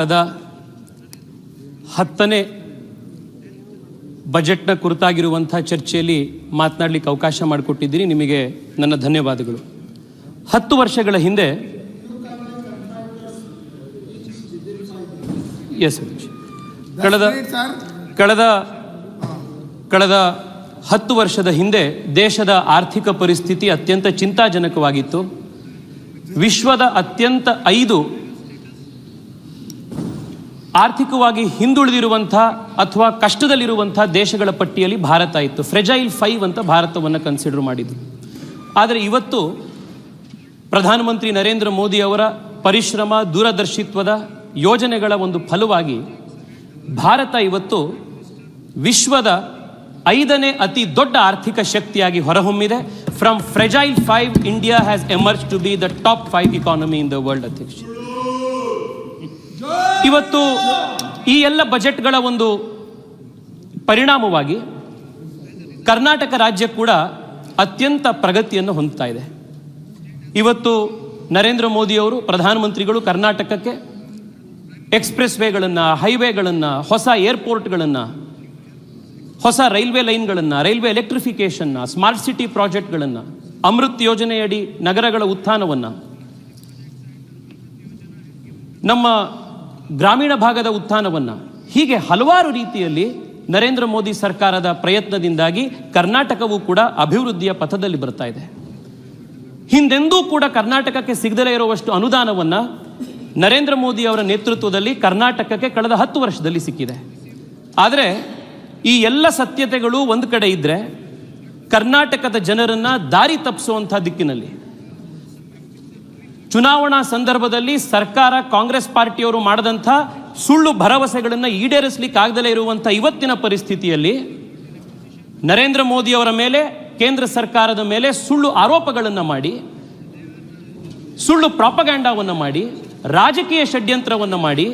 10ನೇ ಬಜೆಟ್ನ ಕುರಿತಾಗಿರುವಂಥ ಚರ್ಚೆಯಲ್ಲಿ ಮಾತನಾಡಲಿಕ್ಕೆ ಅವಕಾಶ ಮಾಡಿಕೊಟ್ಟಿದ್ದೀರಿ. ನಿಮಗೆ ನನ್ನ ಧನ್ಯವಾದಗಳು. 10 ವರ್ಷಗಳ ಹಿಂದೆ ಕಳೆದ 10 ವರ್ಷದ ಹಿಂದೆ ದೇಶದ ಆರ್ಥಿಕ ಪರಿಸ್ಥಿತಿ ಅತ್ಯಂತ ಚಿಂತಾಜನಕವಾಗಿತ್ತು. ವಿಶ್ವದ ಅತ್ಯಂತ 5 ಆರ್ಥಿಕವಾಗಿ ಹಿಂದುಳಿದಿರುವಂಥ ಅಥವಾ ಕಷ್ಟದಲ್ಲಿರುವಂಥ ದೇಶಗಳ ಪಟ್ಟಿಯಲ್ಲಿ ಭಾರತ ಇತ್ತು. ಫ್ರೆಜೈಲ್ 5 ಅಂತ ಭಾರತವನ್ನು ಕನ್ಸಿಡರ್ ಮಾಡಿದ್ರು. ಆದರೆ ಇವತ್ತು ಪ್ರಧಾನಮಂತ್ರಿ ನರೇಂದ್ರ ಮೋದಿ ಅವರ ಪರಿಶ್ರಮ, ದೂರದರ್ಶಿತ್ವದ ಯೋಜನೆಗಳ ಒಂದು ಫಲವಾಗಿ ಭಾರತ ಇವತ್ತು ವಿಶ್ವದ 5ನೇ ಅತಿ ದೊಡ್ಡ ಆರ್ಥಿಕ ಶಕ್ತಿಯಾಗಿ ಹೊರಹೊಮ್ಮಿದೆ. From fragile 5 India has emerge to be the top 5 economy in the world. ಅಧ್ಯಕ್ಷ, ಇವತ್ತು ಈ ಎಲ್ಲ ಬಜೆಟ್ಗಳ ಒಂದು ಪರಿಣಾಮವಾಗಿ ಕರ್ನಾಟಕ ರಾಜ್ಯ ಕೂಡ ಅತ್ಯಂತ ಪ್ರಗತಿಯನ್ನು ಹೊಂದುತ್ತಾ ಇದೆ. ಇವತ್ತು ನರೇಂದ್ರ ಮೋದಿ ಅವರು ಪ್ರಧಾನಮಂತ್ರಿಗಳು ಕರ್ನಾಟಕಕ್ಕೆ ಎಕ್ಸ್ಪ್ರೆಸ್ ವೇಗಳನ್ನು, ಹೈವೇಗಳನ್ನು, ಹೊಸ ಏರ್ಪೋರ್ಟ್ಗಳನ್ನು, ಹೊಸ ರೈಲ್ವೆ ಲೈನ್ಗಳನ್ನು, ರೈಲ್ವೆ ಎಲೆಕ್ಟ್ರಿಫಿಕೇಷನ್ನ, ಸ್ಮಾರ್ಟ್ ಸಿಟಿ ಪ್ರಾಜೆಕ್ಟ್ಗಳನ್ನು, ಅಮೃತ್ ಯೋಜನೆಯಡಿ ನಗರಗಳ ಉತ್ಥಾನವನ್ನು, ನಮ್ಮ ಗ್ರಾಮೀಣ ಭಾಗದ ಉತ್ಥಾನವನ್ನು, ಹೀಗೆ ಹಲವಾರು ರೀತಿಯಲ್ಲಿ ನರೇಂದ್ರ ಮೋದಿ ಸರ್ಕಾರದ ಪ್ರಯತ್ನದಿಂದಾಗಿ ಕರ್ನಾಟಕವೂ ಕೂಡ ಅಭಿವೃದ್ಧಿಯ ಪಥದಲ್ಲಿ ಬರ್ತಾ ಇದೆ. ಹಿಂದೆಂದೂ ಕೂಡ ಕರ್ನಾಟಕಕ್ಕೆ ಸಿಗದಲೇ ಇರುವಷ್ಟು ಅನುದಾನವನ್ನು ನರೇಂದ್ರ ಮೋದಿ ಅವರ ನೇತೃತ್ವದಲ್ಲಿ ಕರ್ನಾಟಕಕ್ಕೆ ಕಳೆದ 10 ವರ್ಷದಲ್ಲಿ ಸಿಕ್ಕಿದೆ. ಆದರೆ ಈ ಎಲ್ಲ ಸತ್ಯತೆಗಳು ಒಂದು ಕಡೆ ಇದ್ದರೆ ಕರ್ನಾಟಕದ ಜನರನ್ನು ದಾರಿ ತಪ್ಪಿಸುವಂಥ ದಿಕ್ಕಿನಲ್ಲಿ ಚುನಾವಣಾ ಸಂದರ್ಭದಲ್ಲಿ ಸರ್ಕಾರ, ಕಾಂಗ್ರೆಸ್ ಪಾರ್ಟಿಯವರು ಮಾಡಿದಂಥ ಸುಳ್ಳು ಭರವಸೆಗಳನ್ನು ಈಡೇರಿಸಲಿಕ್ಕಾಗದಲೇ ಇರುವಂಥ ಇವತ್ತಿನ ಪರಿಸ್ಥಿತಿಯಲ್ಲಿ ನರೇಂದ್ರ ಮೋದಿ ಅವರ ಮೇಲೆ, ಕೇಂದ್ರ ಸರ್ಕಾರದ ಮೇಲೆ ಸುಳ್ಳು ಆರೋಪಗಳನ್ನು ಮಾಡಿ, ಸುಳ್ಳು ಪ್ರಾಪಗಾಂಡಾವನ್ನು ಮಾಡಿ, ರಾಜಕೀಯ ಷಡ್ಯಂತ್ರವನ್ನು ಮಾಡಿ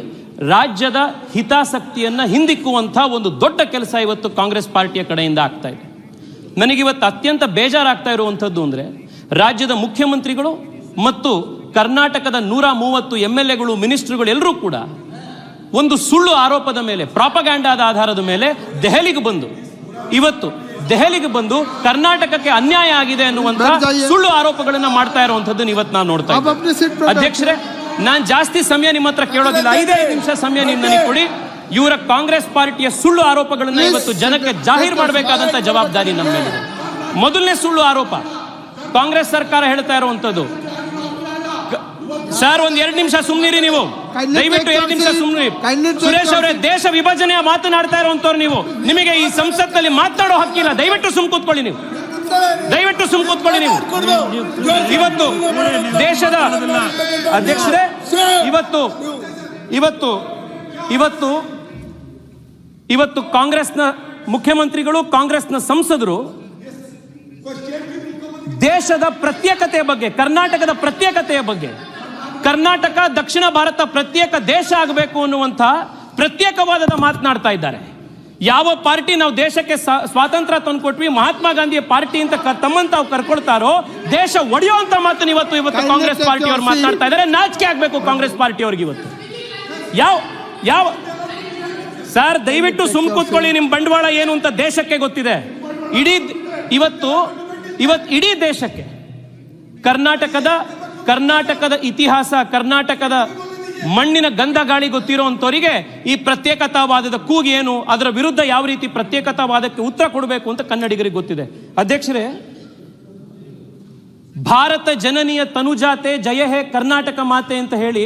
ರಾಜ್ಯದ ಹಿತಾಸಕ್ತಿಯನ್ನು ಹಿಂದಿಕ್ಕುವಂಥ ಒಂದು ದೊಡ್ಡ ಕೆಲಸ ಇವತ್ತು ಕಾಂಗ್ರೆಸ್ ಪಾರ್ಟಿಯ ಕಡೆಯಿಂದ ಆಗ್ತಾ ಇದೆ. ನನಗಿವತ್ತು ಅತ್ಯಂತ ಬೇಜಾರಾಗ್ತಾ ಇರುವಂಥದ್ದು ಅಂದರೆ ರಾಜ್ಯದ ಮುಖ್ಯಮಂತ್ರಿಗಳು ಮತ್ತು ಕರ್ನಾಟಕದ 130 MLAಗಳು, ಮಿನಿಸ್ಟ್ರುಗಳು ಎಲ್ಲರೂ ಕೂಡ ಒಂದು ಸುಳ್ಳು ಆರೋಪದ ಮೇಲೆ, ಪ್ರಾಪಗಾಂಡಾದ ಆಧಾರದ ಮೇಲೆ ದೆಹಲಿಗೆ ಬಂದು ಕರ್ನಾಟಕಕ್ಕೆ ಅನ್ಯಾಯ ಆಗಿದೆ ಅನ್ನುವಂಥ ಸುಳ್ಳು ಆರೋಪಗಳನ್ನು ಮಾಡ್ತಾ ಇರುವಂಥದ್ದನ್ನು ಇವತ್ತು ನಾವು ನೋಡ್ತಾ ಇದ್ದೀವಿ. ಅಧ್ಯಕ್ಷರೇ, ನಾನು ಜಾಸ್ತಿ ಸಮಯ ನಿಮ್ಮ ಹತ್ರ ಕೇಳೋದಿಲ್ಲ, 5 ನಿಮಿಷ ಸಮಯ ನನಗೆ ಕೊಡಿ. ಇವರ ಕಾಂಗ್ರೆಸ್ ಪಾರ್ಟಿಯ ಸುಳ್ಳು ಆರೋಪಗಳನ್ನು ಇವತ್ತು ಜನಕ್ಕೆ ಜಾಹೀರು ಮಾಡಬೇಕಾದಂತ ಜವಾಬ್ದಾರಿ ನಮ್ಮ ಮೇಲಿದೆ. ಮೊದಲನೇ ಸುಳ್ಳು ಆರೋಪ ಕಾಂಗ್ರೆಸ್ ಸರ್ಕಾರ ಹೇಳ್ತಾ ಇರುವಂತದ್ದು. ಸರ್, ಒಂದು 2 ನಿಮಿಷ ಸುಮ್ಮನಿರಿ ನೀವು, ದಯವಿಟ್ಟು 2 ನಿಮಿಷ ಸುಮ್ಮನಿರಿ. ಸುರೇಶ್ ಅವರೇ, ದೇಶ ವಿಭಜನೆಯ ಮಾತನಾಡ್ತಾ ಇರುವಂತವ್ರು ನೀವು, ನಿಮಗೆ ಈ ಸಂಸತ್ನಲ್ಲಿ ಮಾತನಾಡೋ ಹಕ್ಕಿಲ್ಲ. ದಯವಿಟ್ಟು ಸುಮ್ ಕೂತ್ಕೊಳ್ಳಿ ನೀವು, ಇವತ್ತು ದೇಶದ ಅಧ್ಯಕ್ಷರೇ, ಇವತ್ತು ಕಾಂಗ್ರೆಸ್ನ ಮುಖ್ಯಮಂತ್ರಿಗಳು, ಕಾಂಗ್ರೆಸ್ನ ಸಂಸದರು ದೇಶದ ಪ್ರತ್ಯೇಕತೆಯ ಬಗ್ಗೆ, ಕರ್ನಾಟಕದ ಪ್ರತ್ಯೇಕತೆಯ ಬಗ್ಗೆ, ಕರ್ನಾಟಕ ದಕ್ಷಿಣ ಭಾರತ ಪ್ರತ್ಯೇಕ ದೇಶ ಆಗಬೇಕು ಅನ್ನುವಂಥ ಪ್ರತ್ಯೇಕವಾದದ ಮಾತನಾಡ್ತಾ ಇದ್ದಾರೆ. ಯಾವ ಪಾರ್ಟಿ ನಾವು ದೇಶಕ್ಕೆ ಸ್ವಾತಂತ್ರ್ಯ ತಂದುಕೊಟ್ವಿ, ಮಹಾತ್ಮ ಗಾಂಧಿಯ ಪಾರ್ಟಿ ಅಂತ ತಮ್ಮನ್ನು ತಾವು ಕರ್ಕೊಳ್ತಾರೋ ದೇಶ ಒಡೆಯುವಂತ ಮಾತನ್ನು ಇವತ್ತು ಕಾಂಗ್ರೆಸ್ ಪಾರ್ಟಿಯವರು ಮಾತನಾಡ್ತಾ ಇದ್ದಾರೆ. ನಾಚಿಕೆ ಆಗ್ಬೇಕು ಕಾಂಗ್ರೆಸ್ ಪಾರ್ಟಿಯವ್ರಿಗೆ ಇವತ್ತು. ಯಾವ ಸರ್, ದಯವಿಟ್ಟು ಸುಮ್ ಕೂತ್ಕೊಳ್ಳಿ. ನಿಮ್ಮ ಬಂಡವಾಳ ಏನು ಅಂತ ದೇಶಕ್ಕೆ ಗೊತ್ತಿದೆ. ಇಡೀ ದೇಶಕ್ಕೆ ಕರ್ನಾಟಕದ ಇತಿಹಾಸ, ಕರ್ನಾಟಕದ ಮಣ್ಣಿನ ಗಂಧ ಗಾಳಿ ಗೊತ್ತಿರೋಂಥವರಿಗೆ ಈ ಪ್ರತ್ಯೇಕತಾವಾದದ ಕೂಗು ಏನು, ಅದರ ವಿರುದ್ಧ ಯಾವ ರೀತಿ ಪ್ರತ್ಯೇಕತಾವಾದಕ್ಕೆ ಉತ್ತರ ಕೊಡಬೇಕು ಅಂತ ಕನ್ನಡಿಗರಿಗೆ ಗೊತ್ತಿದೆ. ಅಧ್ಯಕ್ಷರೇ, ಭಾರತ ಜನನಿಯ ತನುಜಾತೆ ಜಯ ಹೇ ಕರ್ನಾಟಕ ಮಾತೆ ಅಂತ ಹೇಳಿ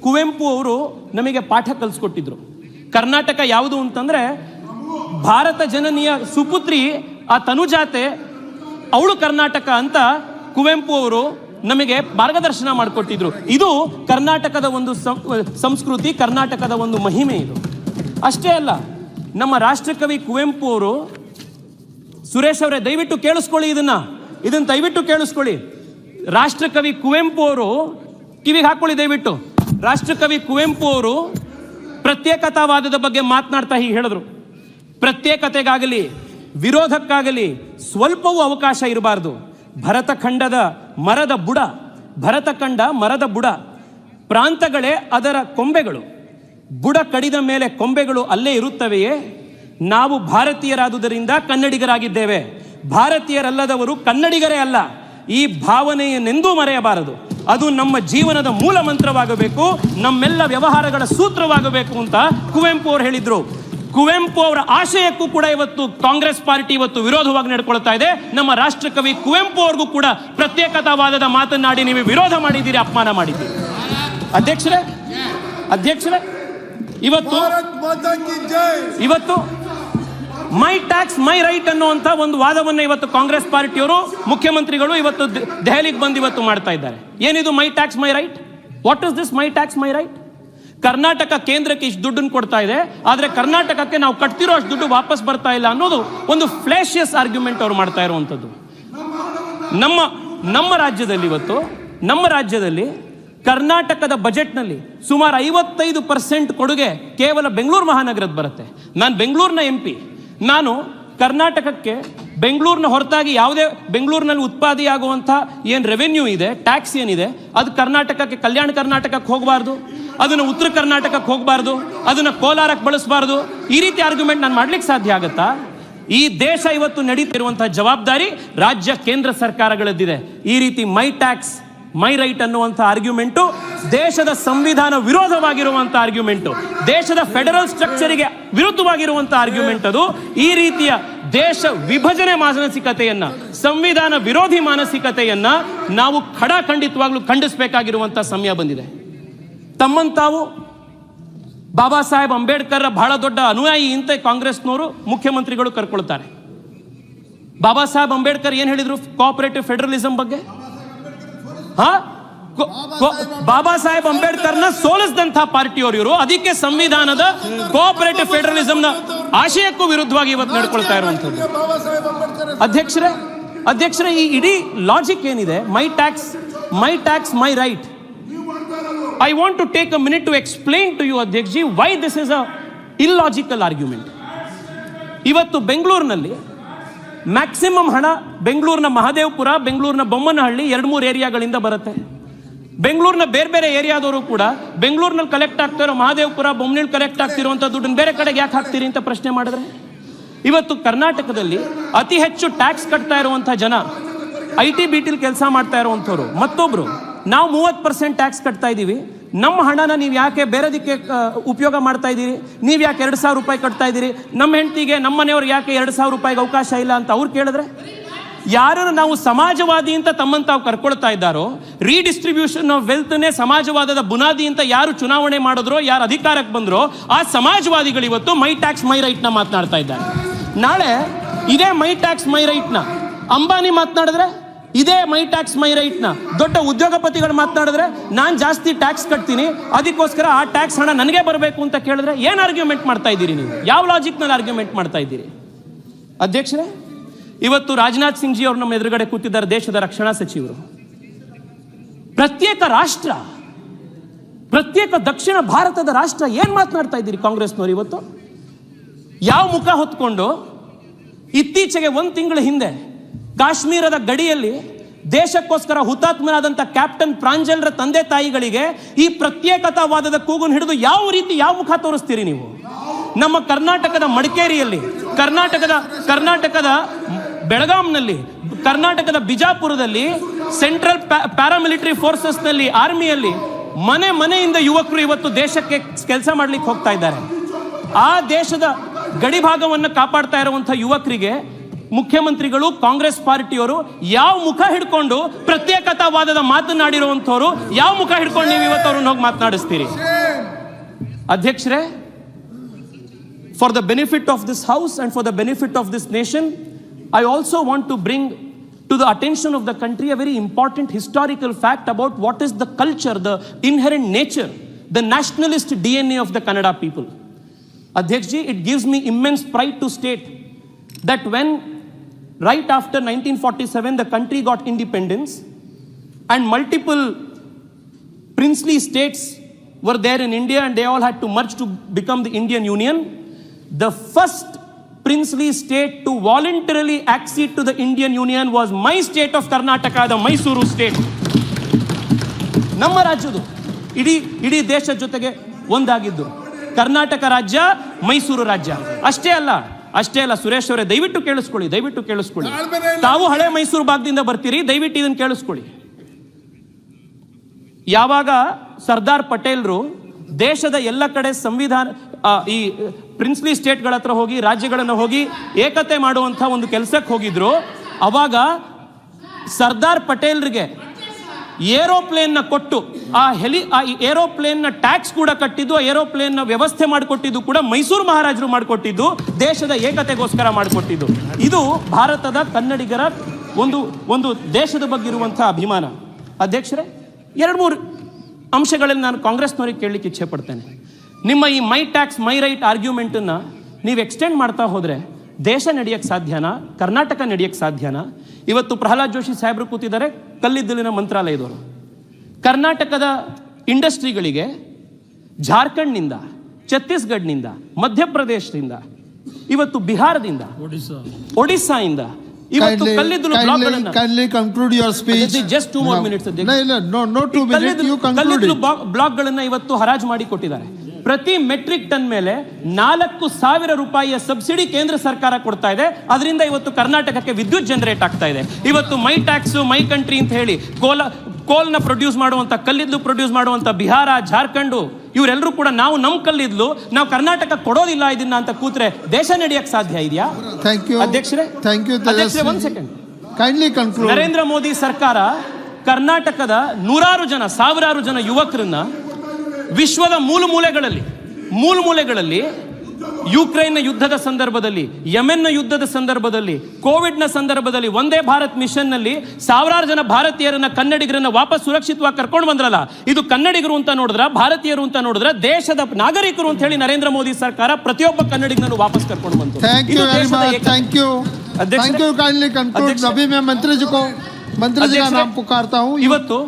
ಕುವೆಂಪು ಅವರು ನಮಗೆ ಪಾಠ ಕಲಿಸ್ಕೊಟ್ಟಿದ್ರು. ಕರ್ನಾಟಕ ಯಾವುದು ಅಂತಂದ್ರೆ ಭಾರತ ಜನನಿಯ ಸುಪುತ್ರಿ ಆ ತನುಜಾತೆ, ಅವಳು ಕರ್ನಾಟಕ ಅಂತ ಕುವೆಂಪು ಅವರು ನಮಗೆ ಮಾರ್ಗದರ್ಶನ ಮಾಡಿಕೊಟ್ಟಿದ್ರು. ಇದು ಕರ್ನಾಟಕದ ಒಂದು ಸಂಸ್ಕೃತಿ, ಕರ್ನಾಟಕದ ಒಂದು ಮಹಿಮೆ. ಇದು ಅಷ್ಟೇ ಅಲ್ಲ, ನಮ್ಮ ರಾಷ್ಟ್ರಕವಿ ಕುವೆಂಪು ಅವರು, ಸುರೇಶ್ ಅವರೇ ದಯವಿಟ್ಟು ಕೇಳಿಸ್ಕೊಳ್ಳಿ, ಇದನ್ನ ದಯವಿಟ್ಟು ಕೇಳಿಸ್ಕೊಳ್ಳಿ. ರಾಷ್ಟ್ರಕವಿ ಕುವೆಂಪು ಅವರು ಕಿವಿಗೆ ಹಾಕೊಳ್ಳಿ ದಯವಿಟ್ಟು. ರಾಷ್ಟ್ರಕವಿ ಕುವೆಂಪು ಅವರು ಪ್ರತ್ಯೇಕತಾವಾದದ ಬಗ್ಗೆ ಮಾತನಾಡ್ತಾ ಹೀಗೆ ಹೇಳಿದ್ರು: ಪ್ರತ್ಯೇಕತೆಗಾಗಲಿ ವಿರೋಧಕ್ಕಾಗಲಿ ಸ್ವಲ್ಪವೂ ಅವಕಾಶ ಇರಬಾರ್ದು. ಭರತಖಂಡದ ಮರದ ಬುಡ, ಪ್ರಾಂತಗಳೇ ಅದರ ಕೊಂಬೆಗಳು. ಬುಡ ಕಡಿದ ಮೇಲೆ ಕೊಂಬೆಗಳು ಅಲ್ಲೇ ಇರುತ್ತವೆಯೇ? ನಾವು ಭಾರತೀಯರಾದುದರಿಂದ ಕನ್ನಡಿಗರಾಗಿದ್ದೇವೆ. ಭಾರತೀಯರಲ್ಲದವರು ಕನ್ನಡಿಗರೇ ಅಲ್ಲ. ಈ ಭಾವನೆಯನ್ನೆಂದೂ ಮರೆಯಬಾರದು. ಅದು ನಮ್ಮ ಜೀವನದ ಮೂಲ ಮಂತ್ರವಾಗಬೇಕು, ನಮ್ಮೆಲ್ಲ ವ್ಯವಹಾರಗಳ ಸೂತ್ರವಾಗಬೇಕು ಅಂತ ಕುವೆಂಪು ಅವರು ಹೇಳಿದ್ರು. ಕುವೆಂಪು ಅವರ ಆಶಯಕ್ಕೂ ಕೂಡ ಇವತ್ತು ಕಾಂಗ್ರೆಸ್ ಪಾರ್ಟಿ ಇವತ್ತು ವಿರೋಧವಾಗಿ ನಡ್ಕೊಳ್ತಾ ಇದೆ. ನಮ್ಮ ರಾಷ್ಟ್ರಕವಿ ಕುವೆಂಪು ಅವ್ರಿಗೂ ಕೂಡ ಪ್ರತ್ಯೇಕತಾವಾದದ ಮಾತನಾಡಿ ನೀವು ವಿರೋಧ ಮಾಡಿದ್ದೀರಿ, ಅಪಮಾನ ಮಾಡಿದ್ದೀರಿ. ಅಧ್ಯಕ್ಷರೇ ಇವತ್ತು ಮೈ ಟ್ಯಾಕ್ಸ್ ಮೈ ರೈಟ್ ಅನ್ನುವಂಥ ಒಂದು ವಾದವನ್ನು ಇವತ್ತು ಕಾಂಗ್ರೆಸ್ ಪಾರ್ಟಿಯವರು, ಮುಖ್ಯಮಂತ್ರಿಗಳು ಇವತ್ತು ದೆಹಲಿಗೆ ಬಂದು ಇವತ್ತು ಮಾಡ್ತಾ ಇದ್ದಾರೆ. ಏನಿದು ಮೈ tax my right? What is this my tax my right? Karnataka ಕೇಂದ್ರಕ್ಕೆ ಇಷ್ಟು ದುಡ್ಡನ್ನು ಕೊಡ್ತಾ ಇದೆ, ಆದರೆ ಕರ್ನಾಟಕಕ್ಕೆ ನಾವು ಕಟ್ತಿರೋ ಅಷ್ಟು ದುಡ್ಡು ವಾಪಸ್ ಬರ್ತಾ ಇಲ್ಲ ಅನ್ನೋದು ಒಂದು ಫ್ಲಾಶಿಯಸ್ ಆರ್ಗ್ಯುಮೆಂಟ್ ಅವರು ಮಾಡ್ತಾ ಇರುವಂಥದ್ದು. ನಮ್ಮ ರಾಜ್ಯದಲ್ಲಿ ಕರ್ನಾಟಕದ ಬಜೆಟ್ನಲ್ಲಿ ಸುಮಾರು 55% ಕೊಡುಗೆ ಕೇವಲ ಬೆಂಗಳೂರು ಮಹಾನಗರದ ಬರುತ್ತೆ. ನಾನು ಬೆಂಗಳೂರಿನ MP. ನಾನು ಕರ್ನಾಟಕಕ್ಕೆ ಬೆಂಗಳೂರಿನ ಹೊರತಾಗಿ ಯಾವುದೇ ಬೆಂಗಳೂರಿನಲ್ಲಿ ಉತ್ಪಾದನೆಯಾಗುವಂಥ ಏನು ರೆವೆನ್ಯೂ ಇದೆ, ಟ್ಯಾಕ್ಸ್ ಏನಿದೆ, ಅದು ಕರ್ನಾಟಕಕ್ಕೆ, ಕಲ್ಯಾಣ ಕರ್ನಾಟಕಕ್ಕೆ ಹೋಗಬಾರ್ದು, ಅದನ್ನು ಉತ್ತರ ಕರ್ನಾಟಕಕ್ಕೆ ಹೋಗಬಾರ್ದು, ಅದನ್ನು ಕೋಲಾರಕ್ಕೆ ಬಳಸಬಾರ್ದು. ಈ ರೀತಿ ಆರ್ಗ್ಯುಮೆಂಟ್ ನಾನು ಮಾಡ್ಲಿಕ್ಕೆ ಸಾಧ್ಯ ಆಗುತ್ತಾ? ಈ ದೇಶ ಇವತ್ತು ನಡೀತಿರುವಂತಹ ಜವಾಬ್ದಾರಿ ರಾಜ್ಯ ಕೇಂದ್ರ ಸರ್ಕಾರಗಳದ್ದಿದೆ. ಈ ರೀತಿ ಮೈ ಟ್ಯಾಕ್ಸ್ ಮೈ ರೈಟ್ ಅನ್ನುವಂಥ ಆರ್ಗ್ಯುಮೆಂಟು ದೇಶದ ಸಂವಿಧಾನ ವಿರೋಧವಾಗಿರುವಂಥ ಆರ್ಗ್ಯುಮೆಂಟು, ದೇಶದ ಫೆಡರಲ್ ಸ್ಟ್ರಕ್ಚರಿಗೆ ವಿರುದ್ಧವಾಗಿರುವಂಥ ಆರ್ಗ್ಯುಮೆಂಟ್ ಅದು. ಈ ರೀತಿಯ ದೇಶ ವಿಭಜನೆ ಮಾನಸಿಕತೆಯನ್ನ, ಸಂವಿಧಾನ ವಿರೋಧಿ ಮಾನಸಿಕತೆಯನ್ನ ನಾವು ಖಂಡಿತವಾಗ್ಲೂ ಖಂಡಿಸಬೇಕಾಗಿರುವಂಥ ಸಮಯ ಬಂದಿದೆ. ತಮ್ಮಂತಾವು ಬಾಬಾ ಸಾಹೇಬ್ ಅಂಬೇಡ್ಕರ್ ಬಹಳ ದೊಡ್ಡ ಅನುಯಾಯಿ ಅಂತ ಕಾಂಗ್ರೆಸ್ನವರು, ಮುಖ್ಯಮಂತ್ರಿಗಳು ಕರ್ಕೊಳ್ತಾರೆ. ಬಾಬಾ ಸಾಹೇಬ್ ಅಂಬೇಡ್ಕರ್ ಏನ್ ಹೇಳಿದ್ರು ಕೋಆಪರೇಟಿವ್ ಫೆಡರಲಿಸಂ ಬಗ್ಗೆ? ಬಾಬಾ ಸಾಹೇಬ್ ಅಂಬೇಡ್ಕರ್ನ ಸೋಲಿಸಿದಂಥ ಪಾರ್ಟಿಯವರು ಇವರು. ಅದಕ್ಕೆ ಸಂವಿಧಾನದ ಕೋಆಪರೇಟಿವ್ ಫೆಡರಲಿಸಂನ ಆಶಯಕ್ಕೂ ವಿರುದ್ಧವಾಗಿ ಇವತ್ತು ನಡ್ಕೊಳ್ತಾ ಇರುವಂಥದ್ದು. ಅಧ್ಯಕ್ಷರೇ ಈ ಇಡೀ ಲಾಜಿಕ್ ಏನಿದೆ, ಮೈ tax my right, I want to take a minute to explain to you, Adhyakshji, why this is a illogical argument. ಇವತ್ತು ಬೆಂಗಳೂರಿನಲ್ಲಿ ಮ್ಯಾಕ್ಸಿಮಮ್ ಹಣ ಬೆಂಗಳೂರಿನ ಮಹದೇವಪುರ, ಬೆಂಗಳೂರಿನ ಬೊಮ್ಮನಹಳ್ಳಿ 2-3 ಏರಿಯಾಗಳಿಂದ ಬರುತ್ತೆ. ಬೆಂಗಳೂರಿನ ಬೇರೆ ಏರಿಯಾದವರು ಕೂಡ ಬೆಂಗಳೂರಿನಲ್ಲಿ ಕಲೆಕ್ಟ್ ಆಗ್ತಿರೋ ಮಹದೇವಪುರ, ಬೊಮ್ಮನಹಳ್ಳಿ ಕಲೆಕ್ಟ್ ಆಗ್ತಿರುವಂಥ ದುಡ್ಡನ್ನು ಬೇರೆ ಕಡೆಗೆ ಯಾಕೆ ಹಾಕ್ತೀರಿ ಅಂತ ಪ್ರಶ್ನೆ ಮಾಡಿದ್ರೆ, ಇವತ್ತು ಕರ್ನಾಟಕದಲ್ಲಿ ಅತಿ ಹೆಚ್ಚು ಟ್ಯಾಕ್ಸ್ ಕಟ್ತಾ ಇರುವಂಥ ಜನ IT BT ಕೆಲಸ ಮಾಡ್ತಾ ಇರುವಂಥವ್ರು. ಮತ್ತೊಬ್ರು, ನಾವು 30% ಟ್ಯಾಕ್ಸ್ ಕಟ್ತಾ ಇದ್ದೀವಿ, ನಮ್ಮ ಹಣನ ನೀವು ಯಾಕೆ ಬೇರೆದಕ್ಕೆ ಉಪಯೋಗ ಮಾಡ್ತಾ ಇದ್ದೀರಿ? ನೀವು ಯಾಕೆ 2,000 ರೂಪಾಯಿ ಕಟ್ತಾ ಇದ್ದೀರಿ? ನಮ್ಮ ಹೆಂಡತಿಗೆ, ನಮ್ಮ ಮನೆಯವ್ರಿಗೆ ಯಾಕೆ 2,000 ರೂಪಾಯಿಗೆ ಅವಕಾಶ ಇಲ್ಲ ಅಂತ ಅವ್ರು ಕೇಳಿದ್ರೆ, ಯಾರನ್ನು ನಾವು ಸಮಾಜವಾದಿ ಅಂತ ತಮ್ಮನ್ನು ತಾವು ಕರ್ಕೊಳ್ತಾ ಇದ್ದಾರೋ, ರೀಡಿಸ್ಟ್ರಿಬ್ಯೂಷನ್ ಆಫ್ ವೆಲ್ತ್ನೇ ಸಮಾಜವಾದದ ಬುನಾದಿ ಅಂತ ಯಾರು ಚುನಾವಣೆ ಮಾಡಿದ್ರೋ, ಯಾರು ಅಧಿಕಾರಕ್ಕೆ ಬಂದ್ರೋ, ಆ ಸಮಾಜವಾದಿಗಳು ಇವತ್ತು ಮೈ ಟ್ಯಾಕ್ಸ್ ಮೈ ರೈಟ್ನ ಮಾತನಾಡ್ತಾ ಇದ್ದಾರೆ. ನಾಳೆ ಇದೇ ಮೈ ಟ್ಯಾಕ್ಸ್ ಮೈ ರೈಟ್ನ ಅಂಬಾನಿ ಮಾತನಾಡಿದ್ರೆ, ಇದೇ ಮೈ ಟ್ಯಾಕ್ಸ್ ಮೈ ರೈಟ್ನ ದೊಡ್ಡ ಉದ್ಯೋಗಪತಿಗಳು ಮಾತನಾಡಿದ್ರೆ, ನಾನು ಜಾಸ್ತಿ ಟ್ಯಾಕ್ಸ್ ಕಟ್ತೀನಿ, ಅದಕ್ಕೋಸ್ಕರ ಆ ಟ್ಯಾಕ್ಸ್ ಹಣ ನನಗೆ ಬರಬೇಕು ಅಂತ ಕೇಳಿದ್ರೆ ಏನು ಆರ್ಗ್ಯುಮೆಂಟ್ ಮಾಡ್ತಾ ಇದ್ದೀರಿ ನೀವು? ಯಾವ ಲಾಜಿಕ್ನಲ್ಲಿ ಆರ್ಗ್ಯುಮೆಂಟ್ ಮಾಡ್ತಾ ಇದ್ದೀರಿ? ಅಧ್ಯಕ್ಷರೇ, ಇವತ್ತು ರಾಜನಾಥ್ ಸಿಂಗ್ ಜಿ ಅವರು ನಮ್ಮ ಎದುರುಗಡೆ ಕೂತಿದ್ದಾರೆ, ದೇಶದ ರಕ್ಷಣಾ ಸಚಿವರು. ಪ್ರತ್ಯೇಕ ದಕ್ಷಿಣ ಭಾರತದ ರಾಷ್ಟ್ರ ಏನ್ ಮಾತನಾಡ್ತಾ ಇದ್ದೀರಿ ಕಾಂಗ್ರೆಸ್ನವರು? ಇವತ್ತು ಯಾವ ಮುಖ ಹೊತ್ಕೊಂಡು ಇತ್ತೀಚೆಗೆ 1 ತಿಂಗಳ ಹಿಂದೆ ಕಾಶ್ಮೀರದ ಗಡಿಯಲ್ಲಿ ದೇಶಕ್ಕೋಸ್ಕರ ಹುತಾತ್ಮನಾದಂಥ ಕ್ಯಾಪ್ಟನ್ ಪ್ರಾಂಜಲ್ರ ತಂದೆ ತಾಯಿಗಳಿಗೆ ಈ ಪ್ರತ್ಯೇಕತಾವಾದದ ಕೂಗುನ್ನು ಹಿಡಿದು ಯಾವ ಮುಖ ತೋರಿಸ್ತೀರಿ ನೀವು? ನಮ್ಮ ಕರ್ನಾಟಕದ ಮಡಿಕೇರಿಯಲ್ಲಿ, ಕರ್ನಾಟಕದ ಬೆಳಗಾಂನಲ್ಲಿ, ಕರ್ನಾಟಕದ ಬಿಜಾಪುರದಲ್ಲಿ, ಸೆಂಟ್ರಲ್ ಪ್ಯಾರಾಮಿಲಿಟರಿ ಫೋರ್ಸಸ್ನಲ್ಲಿ, ಆರ್ಮಿಯಲ್ಲಿ ಮನೆಯಿಂದ ಯುವಕರು ಇವತ್ತು ದೇಶಕ್ಕೆ ಕೆಲಸ ಮಾಡ್ಲಿಕ್ಕೆ ಹೋಗ್ತಾ ಇದ್ದಾರೆ. ಆ ದೇಶದ ಗಡಿ ಭಾಗವನ್ನು ಕಾಪಾಡ್ತಾ ಇರುವಂಥ ಯುವಕರಿಗೆ ಮುಖ್ಯಮಂತ್ರಿಗಳು, ಕಾಂಗ್ರೆಸ್ ಪಾರ್ಟಿಯವರು ಯಾವ ಮುಖ ಹಿಡ್ಕೊಂಡು ಪ್ರತ್ಯೇಕತಾವಾದದ ಮಾತನಾಡಿರುವಂಥವ್ರು ಯಾವ ಮುಖ ಹಿಡ್ಕೊಂಡು ನೀವು ಇವತ್ತು ಅವ್ರನ್ನ ಹೋಗಿ ಮಾತನಾಡಿಸ್ತೀರಿ? ಅಧ್ಯಕ್ಷರೇ, for the benefit of this house and for the benefit of this nation, I also want to bring to the attention of the country a very important historical fact about what is the culture, the inherent nature, the nationalist DNA of the Kannada people. Adhyakshji, it gives me immense pride to state that when right after 1947 the country got independence and multiple princely states were there in India and they all had to merge to become the Indian Union, the first princely state to voluntarily accede to the Indian Union was my state of Karnataka, the Mysuru state. ನಮ್ಮ ರಾಜ್ಯದು ಇಡೀ ದೇಶ ಜೊತೆಗೆ ಒಂದಾಗಿದ್ದು ಕರ್ನಾಟಕ ರಾಜ್ಯ, ಮೈಸೂರು ರಾಜ್ಯ. ಅಷ್ಟೇ ಅಲ್ಲ ಸುರೇಶ್ ಅವರೇ, ದಯವಿಟ್ಟು ಕೇಳಿಸ್ಕೊಳ್ಳಿ. ತಾವು ಹಳೆ ಮೈಸೂರು ಭಾಗದಿಂದ ಬರ್ತೀರಿ, ದಯವಿಟ್ಟು ಇದನ್ನು ಕೇಳಿಸ್ಕೊಳ್ಳಿ. ಯಾವಾಗ ಸರ್ದಾರ್ ಪಟೇಲ್ರು ದೇಶದ ಎಲ್ಲ ಕಡೆ ಸಂವಿಧಾನ ಈ ಪ್ರಿನ್ಸ್ಲಿ ಸ್ಟೇಟ್ಗಳ ಹತ್ರ ಹೋಗಿ, ರಾಜ್ಯಗಳನ್ನು ಹೋಗಿ ಏಕತೆ ಮಾಡುವಂತ ಒಂದು ಕೆಲಸಕ್ಕೆ ಹೋಗಿದ್ರು, ಅವಾಗ ಸರ್ದಾರ್ ಪಟೇಲ್ರಿಗೆ ಏರೋಪ್ಲೇನ್ ನ ಕೊಟ್ಟು ಆ ಏರೋಪ್ಲೇನ್ ನ ಟ್ಯಾಕ್ಸ್ ಕೂಡ ಕಟ್ಟಿದ್ದು, ಏರೋಪ್ಲೇನ್ ನ ವ್ಯವಸ್ಥೆ ಮಾಡಿಕೊಟ್ಟಿದ್ದು ಕೂಡ ಮೈಸೂರು ಮಹಾರಾಜರು ಮಾಡಿಕೊಟ್ಟಿದ್ದು, ದೇಶದ ಏಕತೆಗೋಸ್ಕರ ಮಾಡಿಕೊಟ್ಟಿದ್ದು. ಇದು ಭಾರತದ ಕನ್ನಡಿಗರ ಒಂದು ದೇಶದ ಬಗ್ಗೆ ಇರುವಂತಹ ಅಭಿಮಾನ. ಅಧ್ಯಕ್ಷರೇ, 2-3 ಅಂಶಗಳಲ್ಲಿ ನಾನು ಕಾಂಗ್ರೆಸ್ನವರಿಗೆ ಕೇಳಲಿಕ್ಕೆ ಇಚ್ಛೆ ಪಡ್ತೇನೆ. ನಿಮ್ಮ ಈ ಮೈ ಟ್ಯಾಕ್ಸ್ ಮೈ ರೈಟ್ ಆರ್ಗ್ಯುಮೆಂಟನ್ನು ನೀವು ಎಕ್ಸ್ಟೆಂಡ್ ಮಾಡ್ತಾ ಹೋದರೆ ದೇಶ ನಡೆಯಕ್ಕೆ ಸಾಧ್ಯನಾ? ಕರ್ನಾಟಕ ನಡೆಯಕ್ಕೆ ಸಾಧ್ಯನಾ? ಇವತ್ತು ಪ್ರಹ್ಲಾದ್ ಜೋಶಿ ಸಾಹೇಬರು ಕೂತಿದ್ದಾರೆ, ಕಲ್ಲಿದ್ದಲಿನ ಮಂತ್ರಾಲಯದವರು. ಕರ್ನಾಟಕದ ಇಂಡಸ್ಟ್ರಿಗಳಿಗೆ ಜಾರ್ಖಂಡ್ನಿಂದ, ಛತ್ತೀಸ್ಗಢ್ನಿಂದ, ಮಧ್ಯಪ್ರದೇಶದಿಂದ, ಇವತ್ತು ಬಿಹಾರದಿಂದ, ಒಡಿಸ್ಸಾಯಿಂದ ಇವತ್ತು ಕಲ್ಲಿದ್ದಲು ಬ್ಲಾಕ್ಗಳನ್ನ ಇವತ್ತು ಹರಾಜು ಮಾಡಿ ಕೊಟ್ಟಿದ್ದಾರೆ. ಪ್ರತಿ ಮೆಟ್ರಿಕ್ ಟನ್ ಮೇಲೆ 4,000 ರೂಪಾಯಿಯ ಸಬ್ಸಿಡಿ ಕೇಂದ್ರ ಸರ್ಕಾರ ಕೊಡ್ತಾ ಇದೆ. ಅದರಿಂದ ಇವತ್ತು ಕರ್ನಾಟಕಕ್ಕೆ ವಿದ್ಯುತ್ ಜನರೇಟ್ ಆಗ್ತಾ ಇದೆ. ಇವತ್ತು ಮೈ ಟ್ಯಾಕ್ಸ್ ಮೈ ಕಂಟ್ರಿ ಅಂತ ಹೇಳಿ ಕೋಲ್ನ ಪ್ರೊಡ್ಯೂಸ್ ಮಾಡುವಂತ, ಕಲ್ಲಿದ್ದಲು ಪ್ರೊಡ್ಯೂಸ್ ಮಾಡುವಂತ ಬಿಹಾರ, ಜಾರ್ಖಂಡ್ ಇವರೆಲ್ಲರೂ ಕೂಡ ನಮ್ಮ ಕಲ್ಲಿದ್ದಲು ನಾವು ಕರ್ನಾಟಕ ಕೊಡೋದಿಲ್ಲ ಇದನ್ನ ಅಂತ ಕೂತ್ರೆ ದೇಶ ನಡೆಯಕ್ಕೆ ಸಾಧ್ಯ ಇದೆಯಾ? ಅಧ್ಯಕ್ಷರೇ, ಒಂದ್ ಸೆಕೆಂಡ್. ನರೇಂದ್ರ ಮೋದಿ ಸರ್ಕಾರ ಕರ್ನಾಟಕದ ಸಾವಿರಾರು ಜನ ಯುವಕರನ್ನ ವಿಶ್ವದ ಮೂಲೆಗಳಲ್ಲಿ ಯುಕ್ರೇನ್ನ ಯುದ್ಧದ ಸಂದರ್ಭದಲ್ಲಿ, ಯೆಮೆನ್ನ ಯುದ್ಧದ ಸಂದರ್ಭದಲ್ಲಿ, ಕೋವಿಡ್ನ ಸಂದರ್ಭದಲ್ಲಿ ವಂದೇ ಭಾರತ್ ಮಿಷನ್ ನಲ್ಲಿ ಸಾವಿರಾರು ಜನ ಭಾರತೀಯರನ್ನ, ಕನ್ನಡಿಗರನ್ನ ವಾಪಸ್ ಸುರಕ್ಷಿತವಾಗಿ ಕರ್ಕೊಂಡು ಬಂದ್ರಲ್ಲ, ಇದು ಕನ್ನಡಿಗರು ಅಂತ ನೋಡಿದ್ರ, ಭಾರತೀಯರು ಅಂತ ನೋಡಿದ್ರ, ದೇಶದ ನಾಗರಿಕರು ಅಂತ ಹೇಳಿ ನರೇಂದ್ರ ಮೋದಿ ಸರ್ಕಾರ ಪ್ರತಿಯೊಬ್ಬ ಕನ್ನಡಿಗರನ್ನು ವಾಪಸ್ ಕರ್ಕೊಂಡು ಬಂತು. ಇವತ್ತು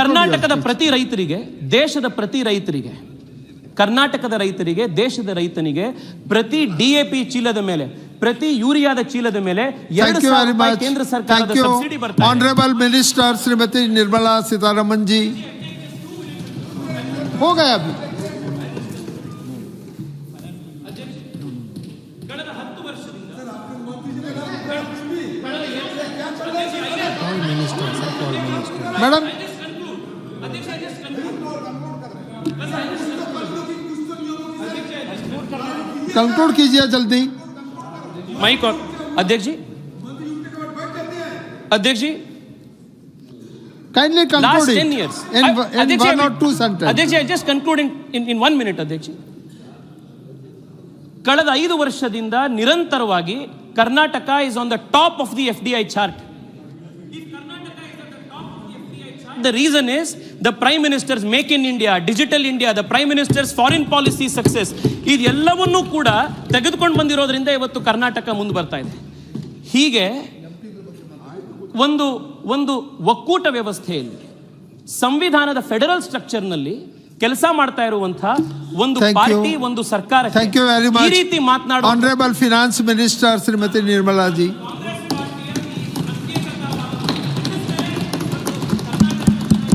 ಕರ್ನಾಟಕದ ಪ್ರತಿ ರೈತರಿಗೆ, ದೇಶದ ಪ್ರತಿ ರೈತರಿಗೆ, ಕರ್ನಾಟಕದ ರೈತರಿಗೆ, ದೇಶದ ರೈತನಿಗೆ ಪ್ರತಿ DAP ಚೀಲದ ಮೇಲೆ, ಪ್ರತಿ ಯೂರಿಯಾದ ಚೀಲದ ಮೇಲೆ 2,000 ರೂಪಾಯಿ ಕೇಂದ್ರ ಸರ್ಕಾರದ ಸಬ್ಸಿಡಿ ಬರ್ತದೆ. Honourable minister Shrimati Nirmala Sitharaman G हो गया अभी. ಕಳೆದ 10 ವರ್ಷದಿಂದ मैडम कंक्लूड कीजिए जल्दी. माइक और अध्यक्ष जी kindly conclude last 10 years in one or two sentences. Adhyakshi, I just concluding in 1 minute. Adhyakshi, ಕಳೆದ 5 ವರ್ಷದಿಂದ ನಿರಂತರವಾಗಿ Karnataka is on the top of the FDI chart. The reason is the Prime Minister's Make in India, Digital India, the Prime Minister's foreign policy success. ಇದೆಲ್ಲವನ್ನೂ ಕೂಡ ತೆಗೆದುಕೊಂಡು ಬಂದಿರೋದ್ರಿಂದ ಇವತ್ತು ಕರ್ನಾಟಕ ಮುಂದೆ ಬರ್ತಾ ಇದೆ. ಹೀಗೆ ಒಂದು ಒಕ್ಕೂಟ ವ್ಯವಸ್ಥೆಯಲ್ಲಿ, ಸಂವಿಧಾನದ ಫೆಡರಲ್ ಸ್ಟ್ರಕ್ಚರ್ನಲ್ಲಿ ಕೆಲಸ ಮಾಡ್ತಾ ಇರುವಂತಹ ಒಂದು ಪಾರ್ಟಿ, ಒಂದು ಸರ್ಕಾರ ಈ ರೀತಿ ಮಾತನಾಡುವ honourable finance minister Shrimati Nirmala G.